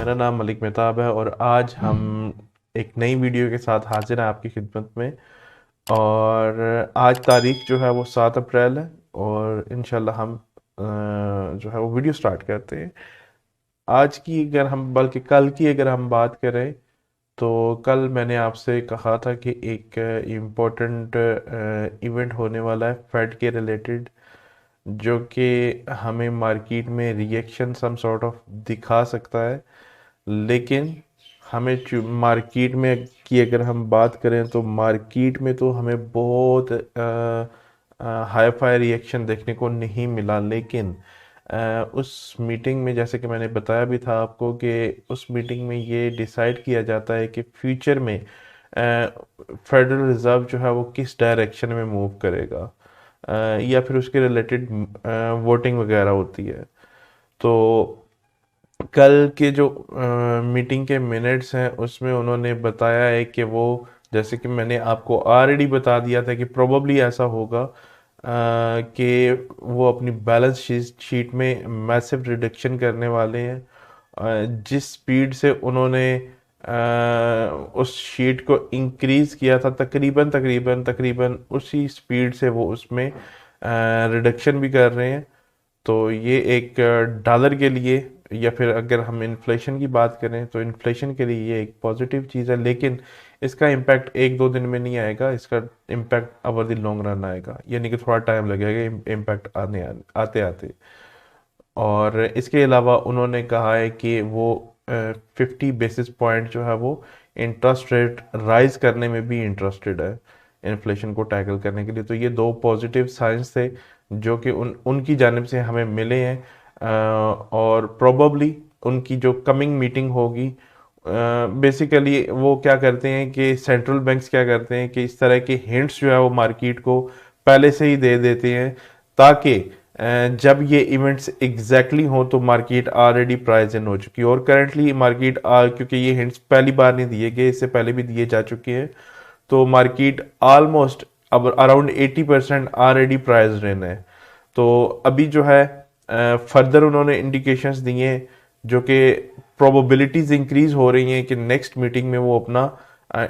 मेरा नाम मलिक मेहताब है और आज हम एक नई वीडियो के साथ हाजिर हैं आपकी खिदमत में। और आज तारीख जो है वो 7 अप्रैल है और इंशाल्लाह हम जो है वो वीडियो स्टार्ट करते हैं। आज की अगर हम बल्कि कल की अगर हम बात करें तो कल मैंने आपसे कहा था कि एक इम्पोर्टेंट इवेंट होने वाला है फेड के रिलेटेड, जो कि हमें मार्केट में रिएक्शन सम सॉर्ट ऑफ दिखा सकता है। लेकिन हमें मार्केट में की अगर हम बात करें तो मार्केट में तो हमें बहुत हाई फाई रिएक्शन देखने को नहीं मिला। लेकिन उस मीटिंग में जैसे कि मैंने बताया भी था आपको कि उस मीटिंग में ये डिसाइड किया जाता है कि फ्यूचर में फेडरल रिज़र्व जो है वो किस डायरेक्शन में मूव करेगा, या फिर उसके रिलेटेड वोटिंग वगैरह होती है। तो कल के जो मीटिंग के मिनट्स हैं उसमें उन्होंने बताया है कि वो, जैसे कि मैंने आपको ऑलरेडी बता दिया था कि प्रोबेबली ऐसा होगा कि वो अपनी बैलेंस शीट में मैसिव रिडक्शन करने वाले हैं। जिस स्पीड से उन्होंने उस शीट को इंक्रीज किया था, तकरीबन तकरीबन तकरीबन उसी स्पीड से वो उसमें रिडक्शन भी कर रहे हैं। तो ये एक डॉलर के लिए, या फिर अगर हम इन्फ्लेशन की बात करें तो इन्फ्लेशन के लिए ये एक पॉजिटिव चीज़ है। लेकिन इसका इम्पैक्ट एक दो दिन में नहीं आएगा, इसका impact over the long run आएगा, यानी कि थोड़ा टाइम लगेगा इम्पैक्ट आते आते। और इसके अलावा उन्होंने कहा है कि वो 50 बेसिस पॉइंट जो है वो इंटरेस्ट रेट राइज करने में भी इंटरेस्टेड है इन्फ्लेशन को टैकल करने के लिए। तो ये दो पॉजिटिव साइंस थे जो कि उनकी जानिब से हमें मिले हैं। और प्रोबेबली उनकी जो कमिंग मीटिंग होगी, बेसिकली वो क्या करते हैं कि सेंट्रल बैंक्स क्या करते हैं कि इस तरह के हिंट्स जो है वो मार्केट को पहले से ही दे देते हैं, ताकि जब ये इवेंट्स एग्जैक्टली हों तो मार्केट ऑलरेडी प्राइस इन हो चुकी है। और करंटली मार्केट, क्योंकि ये हिंट्स पहली बार नहीं दिए गए, इससे पहले भी दिए जा चुके हैं, तो मार्केट ऑलमोस्ट अब अराउंड 80% ऑलरेडी प्राइस इन है। तो अभी जो है फर्दर उन्होंने इंडिकेशंस दिए हैं जो कि प्रोबेबिलिटीज इंक्रीज हो रही हैं कि नेक्स्ट मीटिंग में वो अपना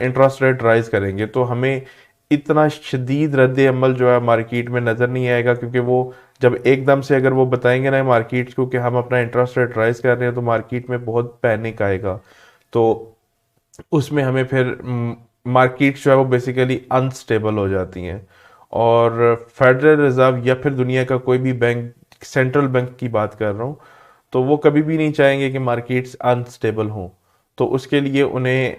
इंटरेस्ट रेट राइज करेंगे। तो हमें इतना शदीद रद्द अमल जो है मार्केट में नज़र नहीं आएगा, क्योंकि वो जब एकदम से अगर वो बताएंगे ना मार्केट को कि हम अपना इंटरेस्ट रेट राइज कर रहे हैं, तो मार्केट में बहुत पैनिक आएगा। तो उसमें हमें फिर मार्केट जो है वो बेसिकली अनस्टेबल हो जाती हैं। और फेडरल रिजर्व या फिर दुनिया का कोई भी बैंक, सेंट्रल बैंक की बात कर रहा हूँ, तो वो कभी भी नहीं चाहेंगे कि मार्केट्स अनस्टेबल हों। तो उसके लिए उन्हें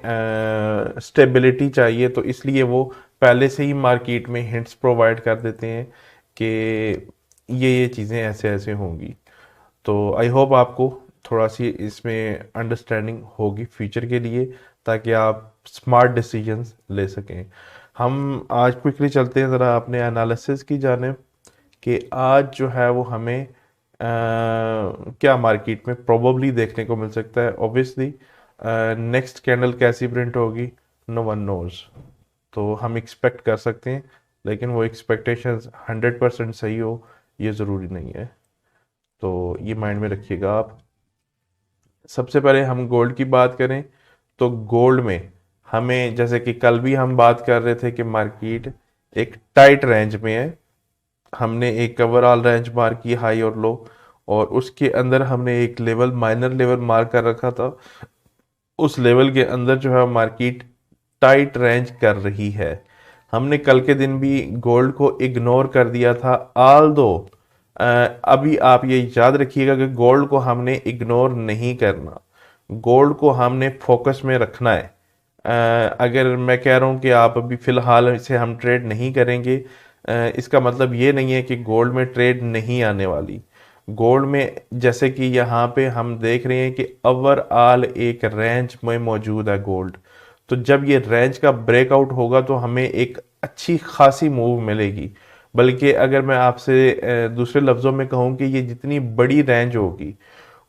स्टेबिलिटी चाहिए, तो इसलिए वो पहले से ही मार्केट में हिंट्स प्रोवाइड कर देते हैं कि ये चीज़ें ऐसे ऐसे होंगी। तो आई होप आपको थोड़ा सी इसमें अंडरस्टैंडिंग होगी फ्यूचर के लिए, ताकि आप स्मार्ट डिसीजंस ले सकें। हम आज क्विकली चलते हैं ज़रा अपने एनालिसिस की जानिब कि आज जो है वो हमें क्या मार्केट में प्रोबेबली देखने को मिल सकता है। ऑब्वियसली नेक्स्ट कैंडल कैसी प्रिंट होगी, नो वन नोज। तो हम एक्सपेक्ट कर सकते हैं, लेकिन वो एक्सपेक्टेशंस 100% सही हो ये ज़रूरी नहीं है। तो ये माइंड में रखिएगा आप। सबसे पहले हम गोल्ड की बात करें तो गोल्ड में हमें, जैसे कि कल भी हम बात कर रहे थे कि मार्केट एक टाइट रेंज में है। हमने एक ओवरऑल रेंज मार्क की, हाई और लो, और उसके अंदर हमने एक लेवल, माइनर लेवल मार्क कर रखा था। उस लेवल के अंदर जो है मार्केट टाइट रेंज कर रही है। हमने कल के दिन भी गोल्ड को इग्नोर कर दिया था, आल दो अभी आप ये याद रखिएगा कि गोल्ड को हमने इग्नोर नहीं करना, गोल्ड को हमने फोकस में रखना है। अगर मैं कह रहा हूँ कि आप अभी फ़िलहाल इसे हम ट्रेड नहीं करेंगे, इसका मतलब ये नहीं है कि गोल्ड में ट्रेड नहीं आने वाली। गोल्ड में जैसे कि यहाँ पे हम देख रहे हैं कि ओवरऑल एक रेंज में मौजूद है गोल्ड। तो जब ये रेंज का ब्रेकआउट होगा तो हमें एक अच्छी खासी मूव मिलेगी। बल्कि अगर मैं आपसे दूसरे लफ्ज़ों में कहूँ कि ये जितनी बड़ी रेंज होगी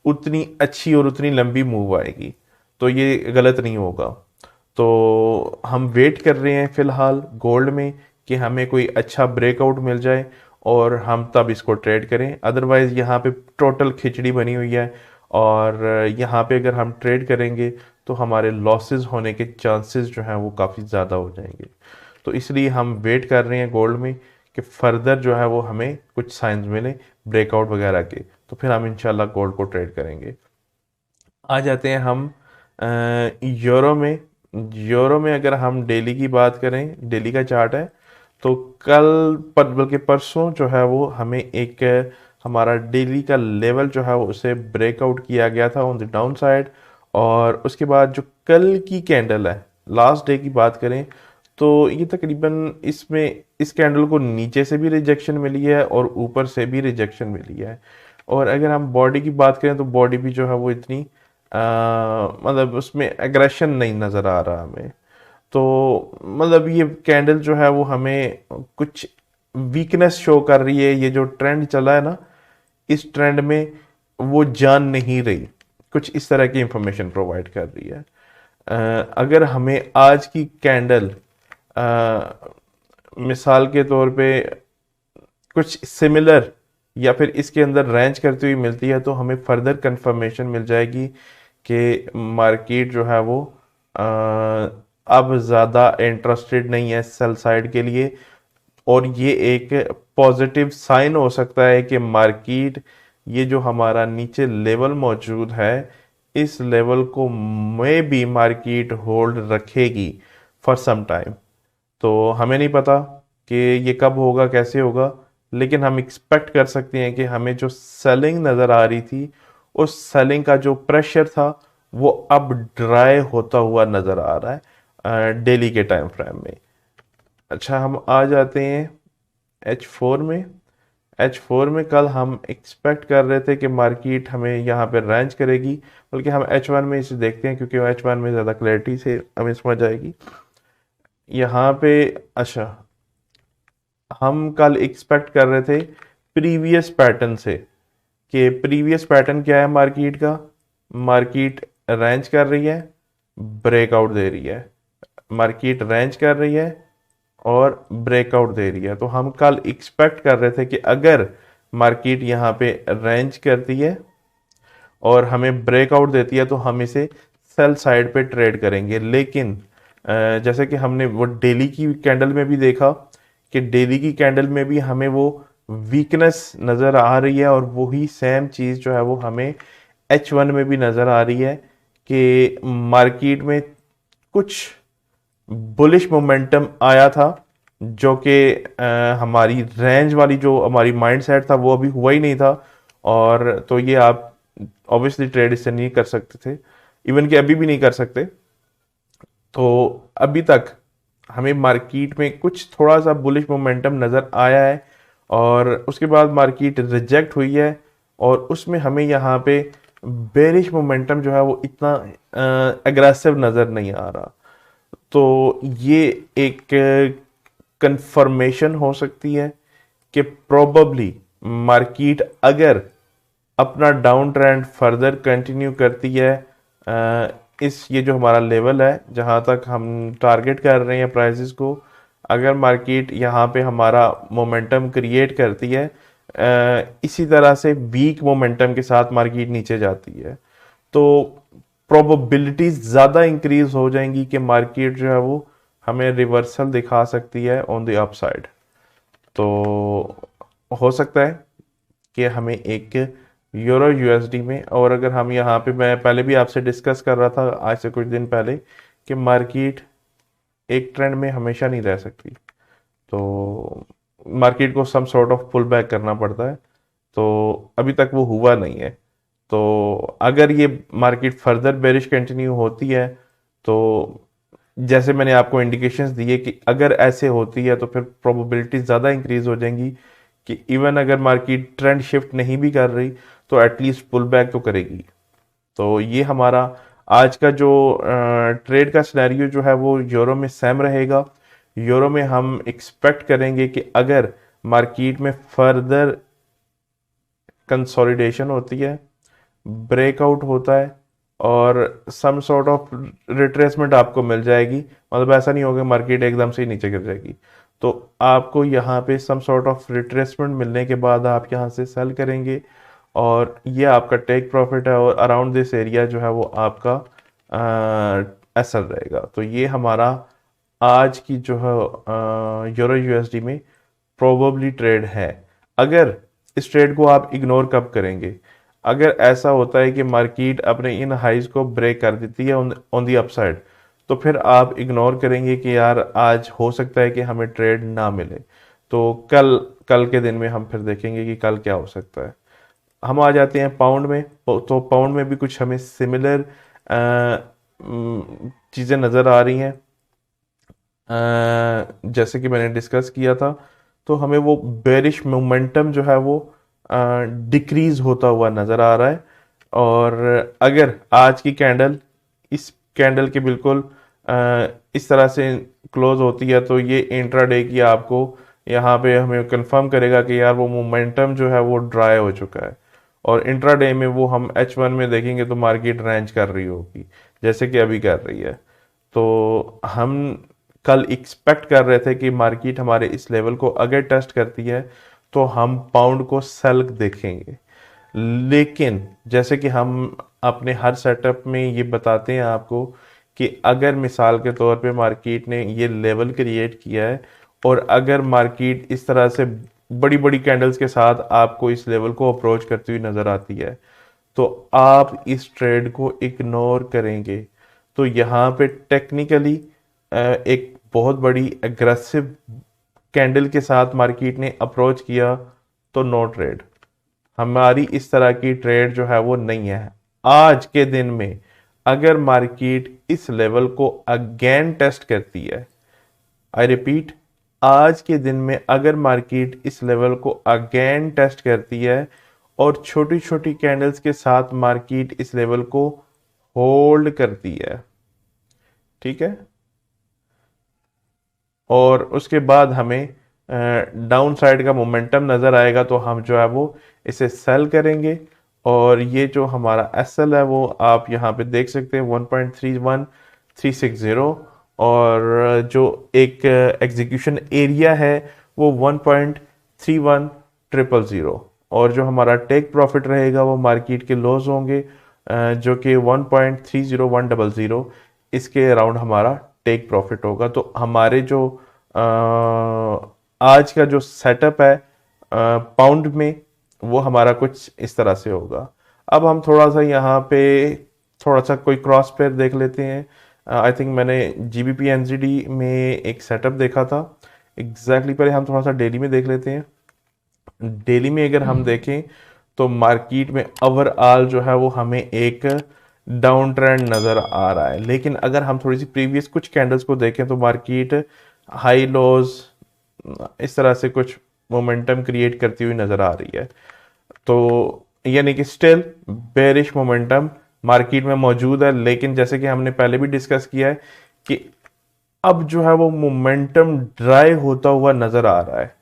उतनी अच्छी और उतनी लंबी मूव आएगी, तो ये गलत नहीं होगा। तो हम वेट कर रहे हैं फ़िलहाल गोल्ड में कि हमें कोई अच्छा ब्रेकआउट मिल जाए और हम तब इसको ट्रेड करें। अदरवाइज़ यहाँ पे टोटल खिचड़ी बनी हुई है और यहाँ पे अगर हम ट्रेड करेंगे तो हमारे लॉसेस होने के चांसेस जो हैं वो काफ़ी ज़्यादा हो जाएंगे। तो इसलिए हम वेट कर रहे हैं गोल्ड में कि फर्दर जो है वो हमें कुछ साइंस मिले ब्रेकआउट वगैरह के, तो फिर हम इंशाल्लाह गोल्ड को ट्रेड करेंगे। आ जाते हैं हम यूरो में। यूरो में अगर हम डेली की बात करें, डेली का चार्ट है, तो कल पर बल्कि परसों जो है वो हमें एक हमारा डेली का लेवल जो है वो उसे ब्रेकआउट किया गया था ऑन द डाउन साइड। और उसके बाद जो कल की कैंडल है, लास्ट डे की बात करें, तो ये तकरीबन इसमें इस कैंडल को नीचे से भी रिजेक्शन मिली है और ऊपर से भी रिजेक्शन मिली है। और अगर हम बॉडी की बात करें तो बॉडी भी जो है वो इतनी मतलब उसमें एग्रेशन नहीं नज़र आ रहा हमें। तो मतलब ये कैंडल जो है वो हमें कुछ वीकनेस शो कर रही है। ये जो ट्रेंड चला है ना, इस ट्रेंड में वो जान नहीं रही, कुछ इस तरह की इंफॉर्मेशन प्रोवाइड कर रही है। अगर हमें आज की कैंडल मिसाल के तौर पे कुछ सिमिलर या फिर इसके अंदर रेंज करती हुई मिलती है, तो हमें फर्दर कंफर्मेशन मिल जाएगी कि मार्केट जो है वो अ, अब ज़्यादा इंटरेस्टेड नहीं है सेल साइड के लिए। और ये एक पॉजिटिव साइन हो सकता है कि मार्केट ये जो हमारा नीचे लेवल मौजूद है, इस लेवल को में भी मार्केट होल्ड रखेगी फॉर सम टाइम। तो हमें नहीं पता कि ये कब होगा, कैसे होगा, लेकिन हम एक्सपेक्ट कर सकते हैं कि हमें जो सेलिंग नज़र आ रही थी, उस सेलिंग का जो प्रेशर था वो अब ड्राई होता हुआ नज़र आ रहा है डेली के टाइम फ्रेम में। अच्छा, हम आ जाते हैं H4 में। H4 में कल हम एक्सपेक्ट कर रहे थे कि मार्केट हमें यहाँ पे रेंज करेगी, बल्कि हम H1 में इसे देखते हैं क्योंकि H1 में ज़्यादा क्लैरिटी से हमें समझ आएगी यहाँ पे। अच्छा, हम कल एक्सपेक्ट कर रहे थे प्रीवियस पैटर्न से कि प्रीवियस पैटर्न क्या है मार्केट का। मार्केट रेंज कर रही है, ब्रेकआउट दे रही है, मार्केट रेंज कर रही है और ब्रेकआउट दे रही है। तो हम कल एक्सपेक्ट कर रहे थे कि अगर मार्केट यहाँ पे रेंज करती है और हमें ब्रेकआउट देती है तो हम इसे सेल साइड पे ट्रेड करेंगे। लेकिन जैसे कि हमने वो डेली की कैंडल में भी देखा कि डेली की कैंडल में भी हमें वो वीकनेस नज़र आ रही है, और वही सेम चीज़ जो है वो हमें H1 में भी नज़र आ रही है कि मार्केट में कुछ बुलिश मोमेंटम आया था, जो कि हमारी रेंज वाली जो हमारी माइंड सेट था वो अभी हुआ ही नहीं था। और तो ये आप ऑब्वियसली ट्रेड इससे नहीं कर सकते थे, इवन कि अभी भी नहीं कर सकते। तो अभी तक हमें मार्केट में कुछ थोड़ा सा बुलिश मोमेंटम नज़र आया है, और उसके बाद मार्केट रिजेक्ट हुई है, और उसमें हमें यहाँ पे बेरिश मोमेंटम जो है वो इतना एग्रेसिव नज़र नहीं आ रहा। तो ये एक कंफर्मेशन हो सकती है कि प्रोबेबली मार्केट अगर अपना डाउन ट्रेंड फर्दर कंटिन्यू करती है, इस ये जो हमारा लेवल है जहां तक हम टारगेट कर रहे हैं प्राइसेस को, अगर मार्केट यहाँ पे हमारा मोमेंटम क्रिएट करती है, इसी तरह से वीक मोमेंटम के साथ मार्केट नीचे जाती है, तो प्रोबेबिलिटीज ज़्यादा इंक्रीज हो जाएंगी कि मार्केट जो है वो हमें रिवर्सल दिखा सकती है ऑन द अपसाइड। तो हो सकता है कि हमें एक यूरो यूएसडी में, और अगर हम यहाँ पे, मैं पहले भी आपसे डिस्कस कर रहा था आज से कुछ दिन पहले, कि मार्केट एक ट्रेंड में हमेशा नहीं रह सकती, तो मार्केट को some sort of pull back करना पड़ता है। तो अभी तक वो हुआ नहीं है। तो अगर ये मार्केट फर्दर बेरिश कंटिन्यू होती है, तो जैसे मैंने आपको इंडिकेशंस दिए कि अगर ऐसे होती है तो फिर प्रोबेबिलिटी ज़्यादा इंक्रीज हो जाएंगी कि इवन अगर मार्केट ट्रेंड शिफ्ट नहीं भी कर रही तो एटलीस्ट पुल बैक तो करेगी। तो ये हमारा आज का जो ट्रेड का सिनेरियो जो है वो यूरो में सेम रहेगा। यूरो में हम एक्सपेक्ट करेंगे कि अगर मार्केट में फर्दर कंसोलिडेशन होती है, ब्रेकआउट होता है, और सम सॉर्ट ऑफ रिट्रेसमेंट आपको मिल जाएगी, मतलब ऐसा नहीं होगा मार्केट एकदम से ही नीचे गिर जाएगी, तो आपको यहाँ पे सम सॉर्ट ऑफ रिट्रेसमेंट मिलने के बाद आप यहाँ से सेल करेंगे, और ये आपका टेक प्रॉफिट है और अराउंड दिस एरिया जो है वो आपका एसएल रहेगा। तो ये हमारा आज की जो है यूरो यूएसडी में प्रोबेबली ट्रेड है। अगर इस ट्रेड को आप इग्नोर कब करेंगे? अगर ऐसा होता है कि मार्केट अपने इन हाइज को ब्रेक कर देती है ऑन दी अपसाइड, तो फिर आप इग्नोर करेंगे कि यार आज हो सकता है कि हमें ट्रेड ना मिले। तो कल कल के दिन में हम फिर देखेंगे कि कल क्या हो सकता है। हम आ जाते हैं पाउंड में। तो पाउंड में भी कुछ हमें सिमिलर चीज़ें नज़र आ रही हैं। जैसे कि मैंने डिस्कस किया था, तो हमें वो बेरिश मोमेंटम जो है वो डिक्रीज होता हुआ नज़र आ रहा है। और अगर आज की कैंडल इस कैंडल के बिल्कुल इस तरह से क्लोज होती है, तो ये इंट्राडे की आपको यहाँ पे हमें कंफर्म करेगा कि यार वो मोमेंटम जो है वो ड्राई हो चुका है। और इंट्राडे में वो हम H1 में देखेंगे तो मार्केट रेंज कर रही होगी जैसे कि अभी कर रही है। तो हम कल एक्सपेक्ट कर रहे थे कि मार्केट हमारे इस लेवल को अगर टेस्ट करती है तो हम पाउंड को सेल देखेंगे। लेकिन जैसे कि हम अपने हर सेटअप में ये बताते हैं आपको कि अगर मिसाल के तौर पे मार्केट ने ये लेवल क्रिएट किया है और अगर मार्केट इस तरह से बड़ी बड़ी कैंडल्स के साथ आपको इस लेवल को अप्रोच करती हुई नजर आती है, तो आप इस ट्रेड को इग्नोर करेंगे। तो यहाँ पे टेक्निकली एक बहुत बड़ी एग्रेसिव कैंडल के साथ मार्केट ने अप्रोच किया, तो नो ट्रेड। हमारी इस तरह की ट्रेड जो है वो नहीं है। आज के दिन में अगर मार्केट इस लेवल को अगेन टेस्ट करती है, आई रिपीट, आज के दिन में अगर मार्केट इस लेवल को अगेन टेस्ट करती है और छोटी छोटी कैंडल्स के साथ मार्केट इस लेवल को होल्ड करती है, ठीक है, और उसके बाद हमें डाउन साइड का मोमेंटम नज़र आएगा, तो हम जो है वो इसे सेल करेंगे। और ये जो हमारा एसएल है वो आप यहाँ पे देख सकते हैं 1.31360, और जो एक एग्जीक्यूशन एरिया है वो 1.31000, और जो हमारा टेक प्रॉफिट रहेगा वो मार्केट के लॉस होंगे जो कि 1.30100, इसके अराउंड हमारा टेक प्रॉफिट होगा। तो हमारे जो आज का जो सेटअप है पाउंड में, वो हमारा कुछ इस तरह से होगा। अब हम थोड़ा सा यहाँ पे थोड़ा सा कोई क्रॉस पेयर देख लेते हैं। आई थिंक मैंने जीबीपी एनजीडी में एक सेटअप देखा था एग्जैक्टली। पहले हम थोड़ा सा डेली में देख लेते हैं। डेली में अगर हम देखें तो मार्केट में ओवरऑल जो है वो हमें एक डाउन ट्रेंड नज़र आ रहा है। लेकिन अगर हम थोड़ी सी प्रीवियस कुछ कैंडल्स को देखें तो मार्केट हाई लोज इस तरह से कुछ मोमेंटम क्रिएट करती हुई नज़र आ रही है। तो यानी कि स्टिल बेरिश मोमेंटम मार्केट में मौजूद है। लेकिन जैसे कि हमने पहले भी डिस्कस किया है कि अब जो है वो मोमेंटम ड्राई होता हुआ नज़र आ रहा है।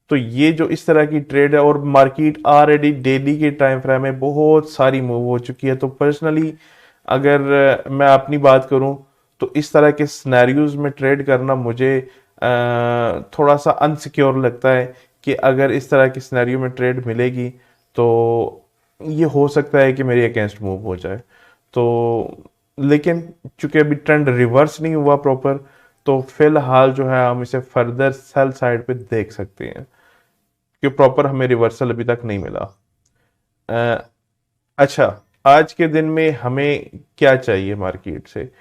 तो ये जो इस तरह की ट्रेड है, और मार्केट ऑलरेडी डेली के टाइम फ्रेम में बहुत सारी मूव हो चुकी है। तो पर्सनली अगर मैं अपनी बात करूं तो इस तरह के सिनेरियोज में ट्रेड करना मुझे थोड़ा सा अनसिक्योर लगता है कि अगर इस तरह की सिनेरियो में ट्रेड मिलेगी तो ये हो सकता है कि मेरे अगेंस्ट मूव हो जाए। तो लेकिन चूंकि अभी ट्रेंड रिवर्स नहीं हुआ प्रॉपर, तो फिलहाल जो है हम इसे फर्दर सेल साइड पे देख सकते हैं कि प्रॉपर हमें रिवर्सल अभी तक नहीं मिला। अ, अच्छा, आज के दिन में हमें क्या चाहिए मार्केट से?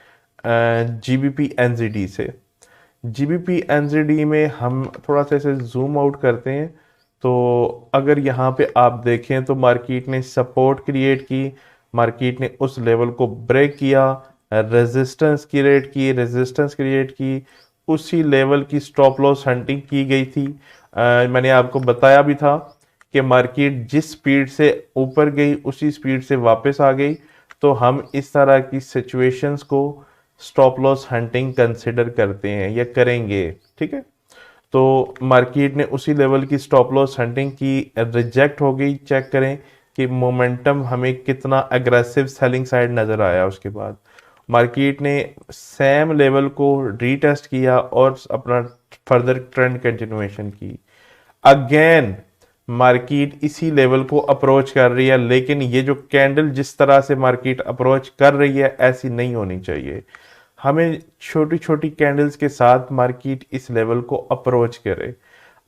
जीबीपी एनजीडी से। जीबीपी एनजीडी में हम थोड़ा सा इसे जूम आउट करते हैं। तो अगर यहाँ पे आप देखें तो मार्केट ने सपोर्ट क्रिएट की, मार्केट ने उस लेवल को ब्रेक किया, रेजिस्टेंस क्रिएट की, उसी लेवल की स्टॉप लॉस हंटिंग की गई थी। मैंने आपको बताया भी था कि मार्केट जिस स्पीड से ऊपर गई उसी स्पीड से वापस आ गई। तो हम इस तरह की सिचुएशंस को स्टॉप लॉस हंटिंग कंसिडर करते हैं या करेंगे, ठीक है। तो मार्केट ने उसी लेवल की स्टॉप लॉस हंटिंग की, रिजेक्ट हो गई। चेक करें कि मोमेंटम हमें कितना अग्रेसिव सेलिंग साइड नजर आया। उसके बाद मार्केट ने सेम लेवल को रीटेस्ट किया और अपना फर्दर ट्रेंड कंटिन्यूएशन की। अगेन मार्केट इसी लेवल को अप्रोच कर रही है, लेकिन ये जो कैंडल जिस तरह से मार्केट अप्रोच कर रही है ऐसी नहीं होनी चाहिए। हमें छोटी छोटी कैंडल्स के साथ मार्केट इस लेवल को अप्रोच करे।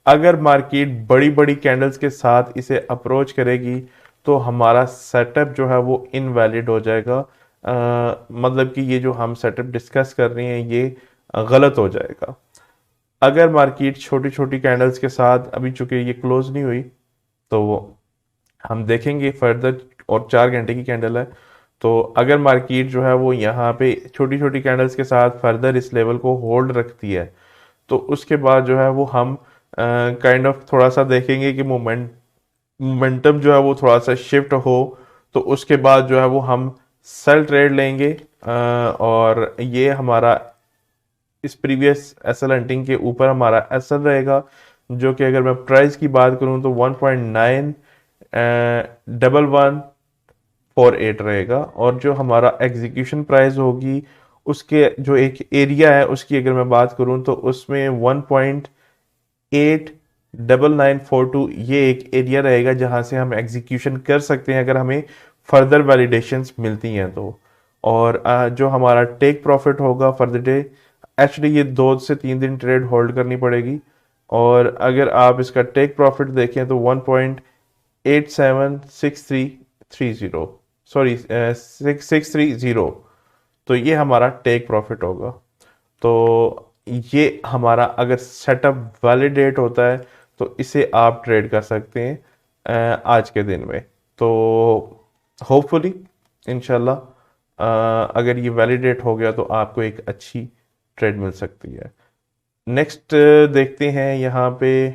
अगर मार्केट बड़ी बड़ी कैंडल्स के साथ इसे अप्रोच करेगी तो हमारा सेटअप जो है वो इनवैलिड हो जाएगा। मतलब कि ये जो हम सेटअप डिस्कस कर रहे हैं ये गलत हो जाएगा। अगर मार्केट छोटी छोटी कैंडल्स के साथ, अभी चूंकि ये क्लोज नहीं हुई तो हम देखेंगे फर्दर, और 4 घंटे की कैंडल है, तो अगर मार्केट जो है वो यहाँ पे छोटी छोटी कैंडल्स के साथ फर्दर इस लेवल को होल्ड रखती है तो उसके बाद जो है वो हम काइंड ऑफ थोड़ा सा देखेंगे कि मोमेंटम जो है वो थोड़ा सा शिफ्ट हो, तो उसके बाद जो है वो हम सेल ट्रेड लेंगे। और ये हमारा इस प्रीवियस एसएल हंटिंग के ऊपर हमारा एसएल रहेगा, जो कि अगर मैं प्राइस की बात करूं तो 1.91148 रहेगा। और जो हमारा एग्जीक्यूशन प्राइस होगी उसके जो एक एरिया है उसकी अगर मैं बात करूं तो उसमें 1.89942 ये एक एरिया रहेगा जहां से हम एग्जीक्यूशन कर सकते हैं अगर हमें फर्दर वैलिडेशंस मिलती हैं तो। और जो हमारा टेक प्रॉफिट होगा फॉर द डे, एक्चुअली ये 2 से 3 दिन ट्रेड होल्ड करनी पड़ेगी। और अगर आप इसका टेक प्रॉफिट देखें तो 1.876330, सॉरी 6630, तो ये हमारा टेक प्रॉफिट होगा। तो ये हमारा अगर सेटअप वैलिडेट होता है तो इसे आप ट्रेड कर सकते हैं आज के दिन में। तो होपफुली इंशाल्लाह अगर ये वैलिडेट हो गया तो आपको एक अच्छी ट्रेड मिल सकती है। नेक्स्ट देखते हैं यहाँ पे।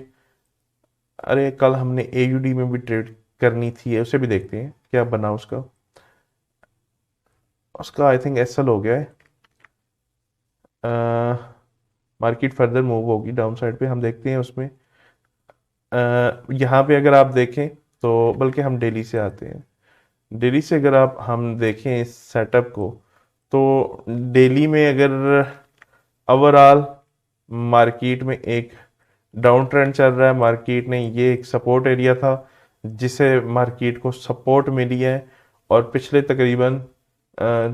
अरे कल हमने एयूडी में भी ट्रेड करनी थी, उसे भी देखते हैं क्या बना उसका। उसका आई थिंक एसएल हो गया है। मार्केट फर्दर मूव होगी डाउन साइड पे, हम देखते हैं उसमें। यहाँ पे अगर आप देखें तो, बल्कि हम डेली से आते हैं। डेली से अगर आप हम देखें इस सेटअप को तो डेली में अगर ओवरऑल मार्केट में एक डाउन ट्रेंड चल रहा है। मार्केट ने ये एक सपोर्ट एरिया था जिसे मार्केट को सपोर्ट मिली है, और पिछले तकरीबन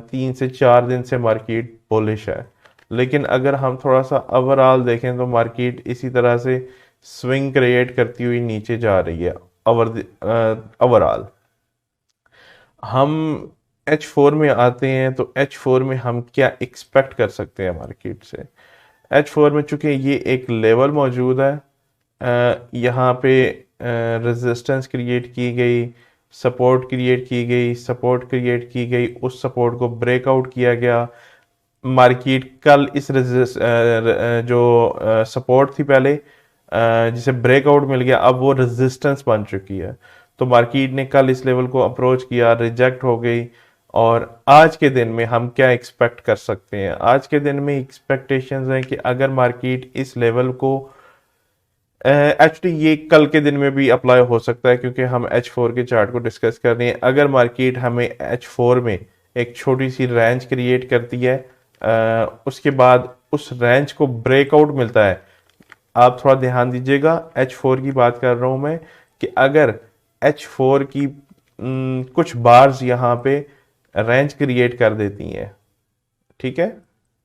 3 से 4 दिन से मार्केट बुलिश है। लेकिन अगर हम थोड़ा सा ओवरऑल देखें तो मार्केट इसी तरह से स्विंग क्रिएट करती हुई नीचे जा रही है ओवरऑल। हम H4 में आते हैं तो H4 में हम क्या एक्सपेक्ट कर सकते हैं मार्केट से। H4 में चूंकि ये एक लेवल मौजूद है, यहाँ पे रेजिस्टेंस क्रिएट की गई, सपोर्ट क्रिएट की गई, सपोर्ट क्रिएट की गई, उस सपोर्ट को ब्रेकआउट किया गया। मार्केट कल इस जो सपोर्ट थी पहले, जिसे ब्रेकआउट मिल गया, अब वो रेजिस्टेंस बन चुकी है। तो मार्केट ने कल इस लेवल को अप्रोच किया, रिजेक्ट हो गई। और आज के दिन में हम क्या एक्सपेक्ट कर सकते हैं? आज के दिन में एक्सपेक्टेशंस हैं कि अगर मार्केट इस लेवल को, एक्चुअली ये कल के दिन में भी अप्लाई हो सकता है क्योंकि हम H4 के चार्ट को डिस्कस कर रहे हैं। अगर मार्केट हमें H4 में एक छोटी सी रेंज क्रिएट करती है, उसके बाद उस रेंज को ब्रेकआउट मिलता है। आप थोड़ा ध्यान दीजिएगा, H4 की बात कर रहा हूं मैं, कि अगर H4 की कुछ बार्स यहाँ पे रेंज क्रिएट कर देती हैं, ठीक है,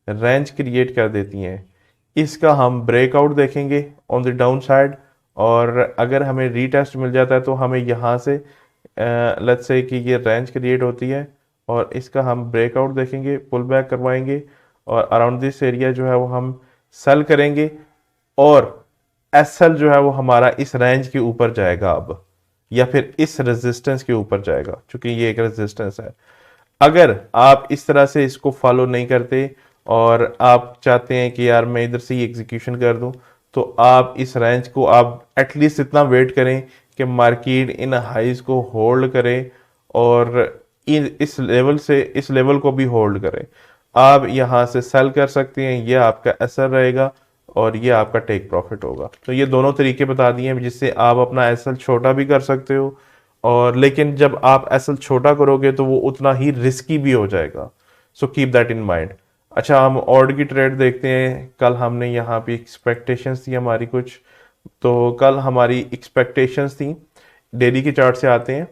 रेंज क्रिएट कर देती हैं, इसका हम ब्रेकआउट देखेंगे ऑन द डाउन साइड। और अगर हमें रीटेस्ट मिल जाता है तो हमें यहाँ से लेट्स से कि ये रेंज क्रिएट होती है और इसका हम ब्रेकआउट देखेंगे, पुल बैक करवाएंगे, और अराउंड दिस एरिया जो है वो हम सेल करेंगे। और एसएल जो है वो हमारा इस रेंज के ऊपर जाएगा अब, या फिर इस रेजिस्टेंस के ऊपर जाएगा, क्योंकि ये एक रेजिस्टेंस है। अगर आप इस तरह से इसको फॉलो नहीं करते और आप चाहते हैं कि यार मैं इधर से ही एग्जीक्यूशन कर दूं, तो आप इस रेंज को आप एटलीस्ट इतना वेट करें कि मार्केट इन हाइज को होल्ड करे और इस लेवल से इस लेवल को भी होल्ड करे। आप यहां से सेल कर सकते हैं, यह आपका असर रहेगा और ये आपका टेक प्रॉफिट होगा। तो ये दोनों तरीके बता दिए हैं जिससे आप अपना एसएल छोटा भी कर सकते हो, और लेकिन जब आप एसएल छोटा करोगे तो वो उतना ही रिस्की भी हो जाएगा। So keep that in mind. अच्छा, हम ऑर्ड की ट्रेड देखते हैं। कल हमने यहाँ पे एक्सपेक्टेशंस थी हमारी कुछ, तो कल हमारी एक्सपेक्टेशंस थी, डेली के चार्ट से आते हैं,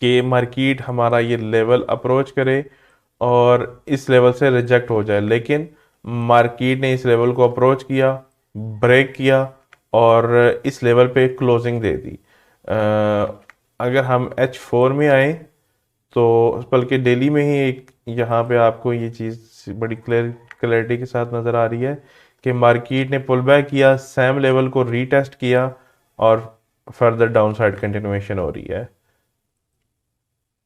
कि मार्केट हमारा ये लेवल अप्रोच करे और इस लेवल से रिजेक्ट हो जाए, लेकिन मार्केट ने इस लेवल को अप्रोच किया, ब्रेक किया और इस लेवल पे क्लोजिंग दे दी। अगर हम H4 में आए तो बल्कि डेली में ही एक यहाँ पे आपको ये चीज़ बड़ी क्लैरिटी के साथ नज़र आ रही है कि मार्केट ने पुल बैक किया, सेम लेवल को रीटेस्ट किया और फर्दर डाउन साइड कंटिन्यूएशन हो रही है।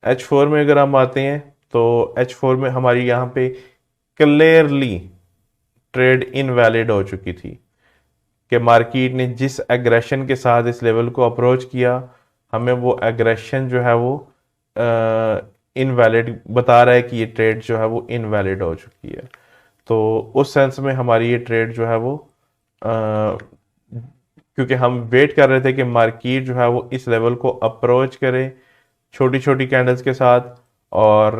H4 में अगर हम आते हैं तो H4 में हमारी यहाँ पे क्लियरली ट्रेड इनवैलिड हो चुकी थी कि मार्केट ने जिस एग्रेशन के साथ इस लेवल को अप्रोच किया, हमें वो एग्रेशन जो है वो इनवैलिड बता रहा है कि ये ट्रेड जो है वो इनवैलिड हो चुकी है। तो उस सेंस में हमारी ये ट्रेड जो है वो क्योंकि हम वेट कर रहे थे कि मार्केट जो है वो इस लेवल को अप्रोच करे छोटी छोटी कैंडल्स के साथ और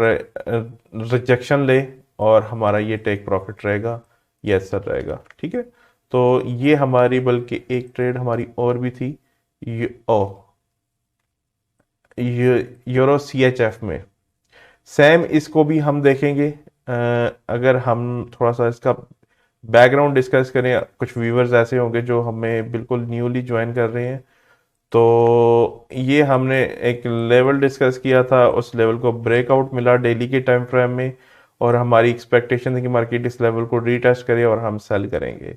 रिजेक्शन ले और हमारा ये टेक प्रॉफिट रहेगा, ये असर रहेगा। ठीक है, तो ये हमारी बल्कि एक ट्रेड हमारी और भी थी, यूरो CHF में। सेम इसको भी हम देखेंगे। अगर हम थोड़ा सा इसका बैकग्राउंड डिस्कस करें, कुछ व्यूवर्स ऐसे होंगे जो हमें बिल्कुल न्यूली ज्वाइन कर रहे हैं, तो ये हमने एक लेवल डिस्कस किया था, उस लेवल को ब्रेकआउट मिला डेली के टाइम फ्रेम में और हमारी एक्सपेक्टेशन थी कि मार्केट इस लेवल को रीटेस्ट करे और हम सेल करेंगे।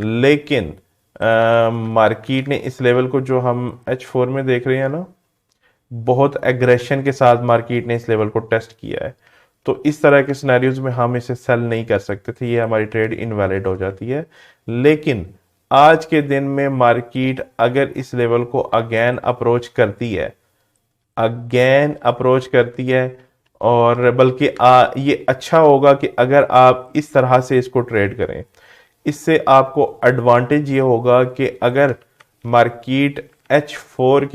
लेकिन मार्केट ने इस लेवल को जो हम H4 में देख रहे हैं ना, बहुत एग्रेशन के साथ मार्केट ने इस लेवल को टेस्ट किया है। तो इस तरह के सिनेरियोज में हम इसे सेल नहीं कर सकते थे, ये हमारी ट्रेड इनवैलिड हो जाती है। लेकिन आज के दिन में मार्केट अगर इस लेवल को अगेन अप्रोच करती है और बल्कि ये अच्छा होगा कि अगर आप इस तरह से इसको ट्रेड करें, इससे आपको एडवांटेज ये होगा कि अगर मार्केट H4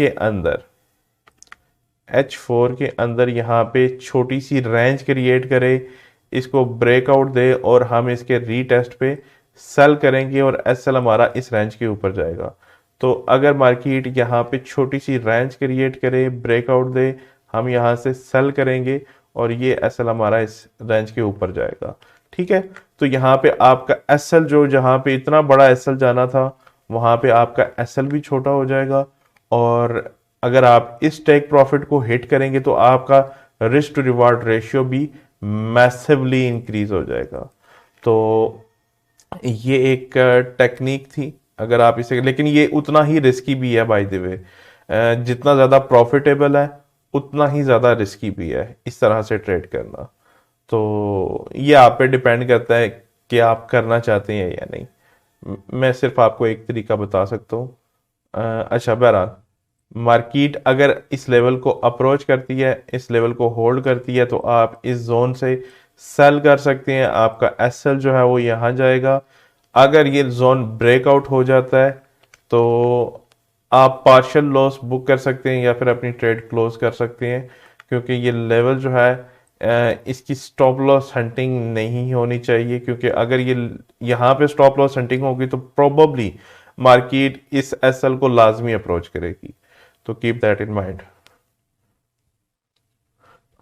के अंदर यहाँ पे छोटी सी रेंज क्रिएट करे, इसको ब्रेकआउट दे और हम इसके रीटेस्ट पे सेल करेंगे और SL हमारा इस रेंज के ऊपर जाएगा। तो अगर मार्केट यहाँ पे छोटी सी रेंज क्रिएट करे, ब्रेकआउट दे, हम यहाँ से सेल करेंगे और ये SL हमारा इस रेंज के ऊपर जाएगा। ठीक है, तो यहाँ पे आपका SL जो जहाँ पे इतना बड़ा SL जाना था, वहां पे आपका SL भी छोटा हो जाएगा और अगर आप इस टेक प्रॉफिट को हिट करेंगे तो आपका रिस्क टू रिवार्ड रेशियो भी मैसिवली इंक्रीज हो जाएगा। तो ये एक टेक्निक थी, अगर आप इसे, लेकिन ये उतना ही रिस्की भी है बाय द वे। जितना ज़्यादा प्रॉफिटेबल है उतना ही ज़्यादा रिस्की भी है इस तरह से ट्रेड करना। तो ये आप पे डिपेंड करता है कि आप करना चाहते हैं या नहीं। मैं सिर्फ आपको एक तरीका बता सकता हूँ। अच्छा, बहरहाल मार्केट अगर इस लेवल को अप्रोच करती है, इस लेवल को होल्ड करती है, तो आप इस जोन से सेल कर सकते हैं। आपका SL जो है वो यहाँ जाएगा। अगर ये जोन ब्रेकआउट हो जाता है तो आप पार्शियल लॉस बुक कर सकते हैं या फिर अपनी ट्रेड क्लोज कर सकते हैं, क्योंकि ये लेवल जो है इसकी स्टॉप लॉस हंटिंग नहीं होनी चाहिए, क्योंकि अगर ये यहाँ पे स्टॉप लॉस हंटिंग होगी तो प्रोबेबली मार्केट इस SL को लाजमी अप्रोच करेगी। तो कीप दैट इन माइंड।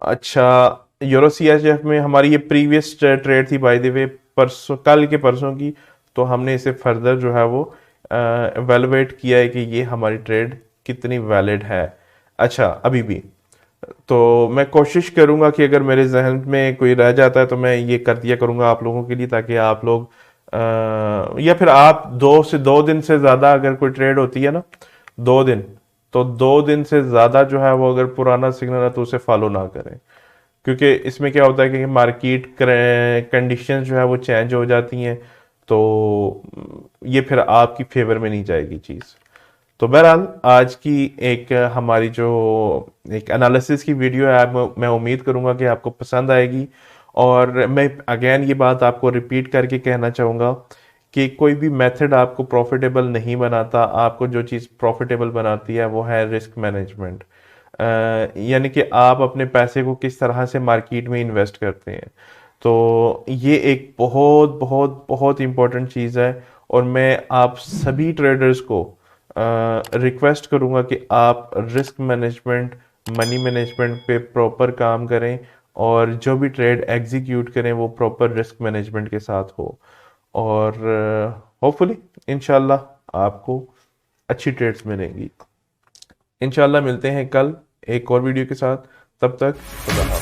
अच्छा, यूरो CHF में हमारी ये प्रीवियस ट्रेड थी बाय द वे, परसों, कल के परसों की। तो हमने इसे फर्दर जो है वो एवेलुएट किया है कि ये हमारी ट्रेड कितनी वैलिड है। अच्छा, अभी भी तो मैं कोशिश करूंगा कि अगर मेरे जहन में कोई रह जाता है तो मैं ये कर दिया करूंगा आप लोगों के लिए, ताकि आप लोग या फिर आप 2 दिन से ज़्यादा अगर कोई ट्रेड होती है ना, 2 दिन, तो 2 दिन से ज़्यादा जो है वो अगर पुराना सिग्नल है तो उसे फॉलो ना करें, क्योंकि इसमें क्या होता है कि मार्केट कंडीशन जो है वो चेंज हो जाती हैं, तो ये फिर आपकी फेवर में नहीं जाएगी चीज़। तो बहरहाल आज की एक हमारी जो एक एनालिसिस की वीडियो है, मैं उम्मीद करूंगा कि आपको पसंद आएगी। और मैं अगेन ये बात आपको रिपीट करके कहना चाहूँगा कि कोई भी मेथड आपको प्रॉफिटेबल नहीं बनाता। आपको जो चीज़ प्रॉफिटेबल बनाती है वो है रिस्क मैनेजमेंट, यानी कि आप अपने पैसे को किस तरह से मार्केट में इन्वेस्ट करते हैं। तो ये एक बहुत बहुत बहुत इंपॉर्टेंट चीज़ है और मैं आप सभी ट्रेडर्स को रिक्वेस्ट करूंगा कि आप रिस्क मैनेजमेंट, मनी मैनेजमेंट पे प्रॉपर काम करें और जो भी ट्रेड एग्जीक्यूट करें वो प्रॉपर रिस्क मैनेजमेंट के साथ हो। और होपफुली इंशाल्लाह आपको अच्छी ट्रेड्स मिलेंगी। इंशाल्लाह मिलते हैं कल एक और वीडियो के साथ। तब तक खुदा हाफ़िज़।